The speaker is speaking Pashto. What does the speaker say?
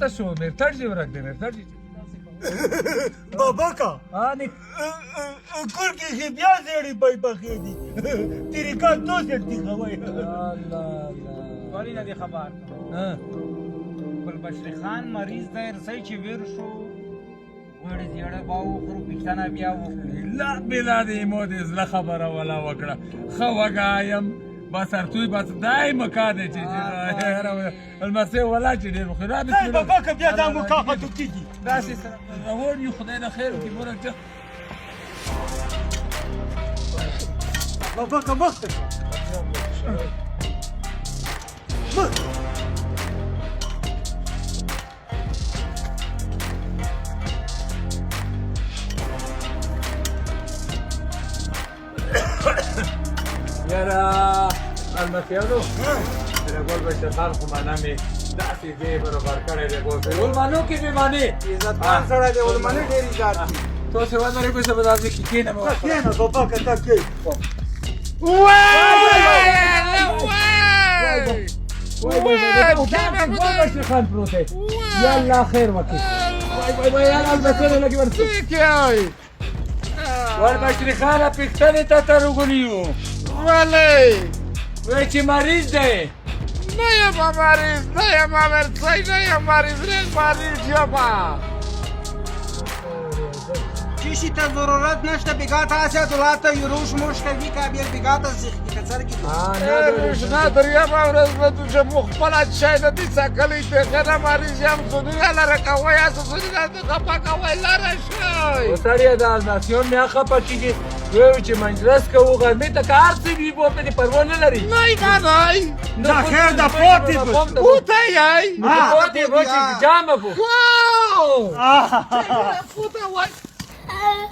چېرته شو مرتړ دې ورک دی مرتړ دې بابا کا نه کور کې چې بیا زیړې پای پخې دي تیرې کا تو سټي خوای ولې نه دی خبر بل بشری خان مریض دی رسۍ چې ویر شو غوړې زیړه به وخورو پښتانه بیا وخورو لا بلا دې مو دې زړه خبره ولا وکړه ښه وږایم بس ارتوی بس دایم کار دی چې المسې ولا چې ډېر وخوري بابا کا بیا دا مکافات کیږي داسې سره روان یو خدای د خیر وکړي مورکته بابا کا مخ یاره المسیانو ګل بشر خان خو معنا مې داسې دی برابر کړی دی ولمانو کې مې معنی عزتمن سړی دی ولمنې ډېر عزت تو سیوا نه کوئی څه بدل کې کېنه مو کېنه بابا کا تا کې ګل بشر خان پروت دی یالله خیر وکړي وای یاله المسیانو لګي ورته ګل بشر خان پښتنې ته تر وګنیو ولی وای چې مریض دی نه یم مریض نه یم مرسی نه یم مریض مریض یم چیشی تا ضرورت نشته بگاه تا اسیا دولاتا یروش موش کوي که بیر بگاه تا زیخ کچر کی روش نداری یم ورځ به تو چې مو خپله شی نه دي څکلی دی غنه مریض یم زونونه لره کوئ هسې زونونه د خفه کوئ لره شئ سړیه د الماسیون میا خفه کېږي وایو چې مجلس کوو غرمې ته که هر څه وي بو پې دې پروا نه لري نه منئ دا خیر دا پوتې پوته یئ پوتې بو چې جامه بو پوته وای Ah!